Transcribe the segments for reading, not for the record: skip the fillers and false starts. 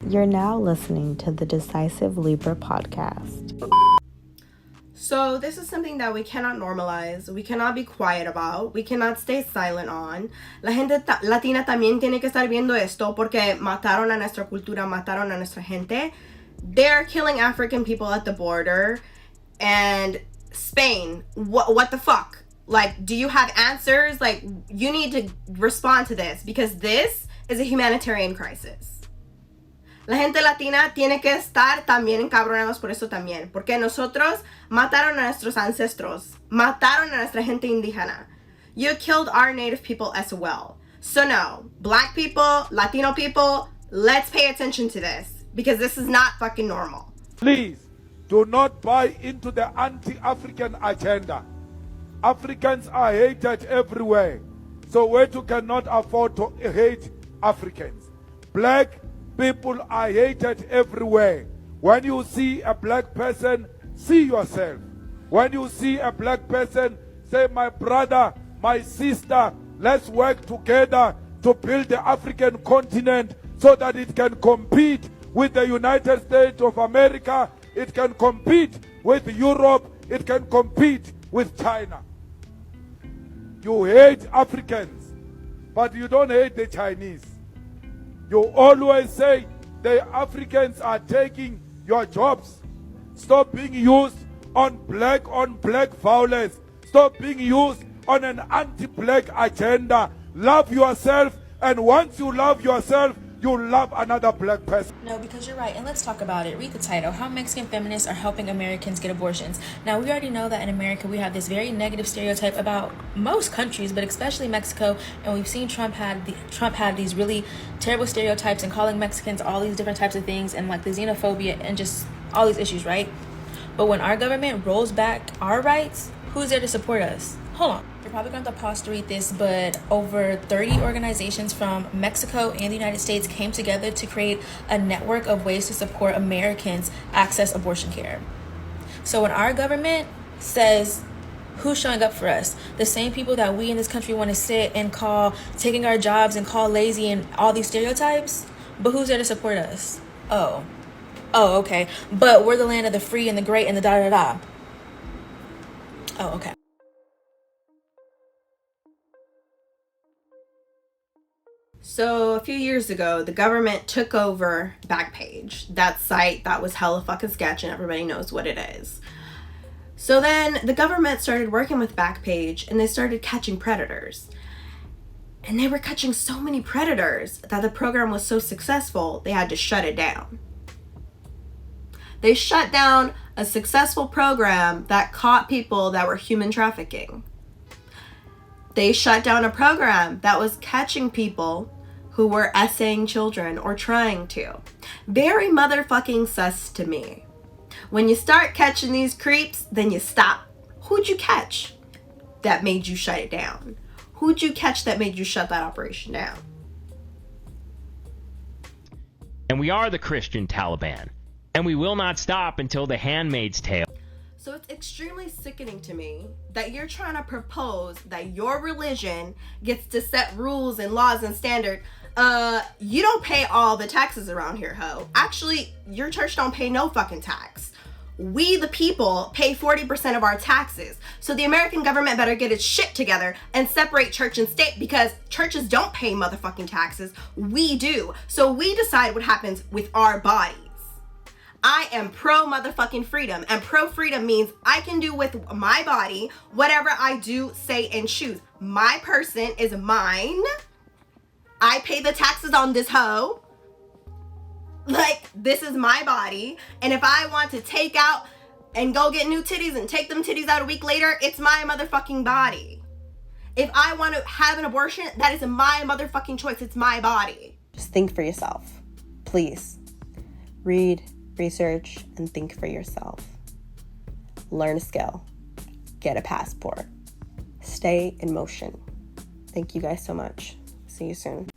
You're now listening to the Decisive Libra podcast. So this is something that we cannot normalize, we cannot be quiet about, we cannot stay silent on. La gente latina también tiene que estar viendo esto porque mataron a nuestra cultura, mataron a nuestra gente. They're killing African people at the border. And Spain, what the fuck? Like, do you have answers? Like, you need to respond to this because this is a humanitarian crisis. La gente latina tiene que estar también encabronados por eso también. Porque nosotros mataron a nuestros ancestros. Mataron a nuestra gente indígena. You killed our native people as well. So no, black people, Latino people, let's pay attention to this. Because this is not fucking normal. Please, do not buy into the anti-African agenda. Africans are hated everywhere. So Wetu cannot afford to hate Africans. Black people are hated everywhere. When you see a black person, see yourself. When you see a black person, say, my brother, my sister, let's work together to build the African continent so that it can compete with the United States of America. It can compete with Europe. It can compete with China. You hate Africans, but you don't hate the Chinese. You always say the Africans are taking your jobs. Stop being used on black violence. Stop being used on an anti-black agenda. Love yourself, and once you love yourself, you love another black person. No, because you're right, and let's talk about it. Read the title, How Mexican Feminists Are Helping Americans Get Abortions. Now, we already know that in America we have this very negative stereotype about most countries, but especially Mexico, and we've seen Trump had these really terrible stereotypes and calling Mexicans all these different types of things and like the xenophobia and just all these issues, right? But when our government rolls back our rights, who's there to support us? Hold on. You're probably going to have to pause to read this, but over 30 organizations from Mexico and the United States came together to create a network of ways to support Americans access abortion care. So when our government says, who's showing up for us? The same people that we in this country want to sit and call taking our jobs and call lazy and all these stereotypes, but who's there to support us? Oh, okay. But we're the land of the free and the great and the da-da-da. Oh, okay. So a few years ago, the government took over Backpage, that site that was hella fucking sketch and everybody knows what it is. So then the government started working with Backpage and they started catching predators. And they were catching so many predators that the program was so successful, they had to shut it down. They shut down a successful program that caught people that were human trafficking. They shut down a program that was catching people who were essaying children or trying to. Very motherfucking sus to me. When you start catching these creeps, then you stop. Who'd you catch that made you shut it down? Who'd you catch that made you shut that operation down? And we are the Christian Taliban. And we will not stop until the Handmaid's Tale. So it's extremely sickening to me that you're trying to propose that your religion gets to set rules and laws and standards. You don't pay all the taxes around here, ho. Actually, your church don't pay no fucking tax. We, the people, pay 40% of our taxes. So the American government better get its shit together and separate church and state because churches don't pay motherfucking taxes. We do. So we decide what happens with our bodies. I am pro motherfucking freedom, and pro freedom means I can do with my body whatever I do, say, and choose. My person is mine. I pay the taxes on this hoe. Like, this is my body. And if I want to take out and go get new titties and take them titties out a week later, it's my motherfucking body. If I want to have an abortion, that is my motherfucking choice. It's my body. Just think for yourself. Please. Read, research, and think for yourself. Learn a skill. Get a passport. Stay in motion. Thank you guys so much. See you soon.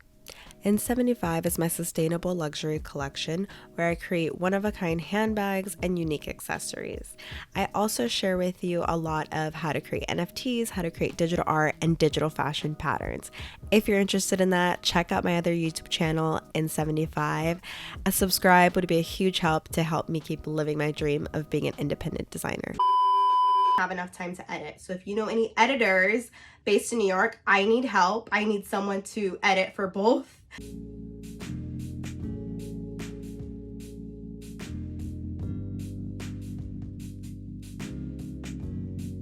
In75 is my sustainable luxury collection where I create one-of-a-kind handbags and unique accessories. I also share with you a lot of how to create NFTs, how to create digital art, and digital fashion patterns. If you're interested in that, check out my other YouTube channel, In75. A subscribe would be a huge help to help me keep living my dream of being an independent designer. Have enough time to edit. So if you know any editors based in New York, I need help. I need someone to edit for both.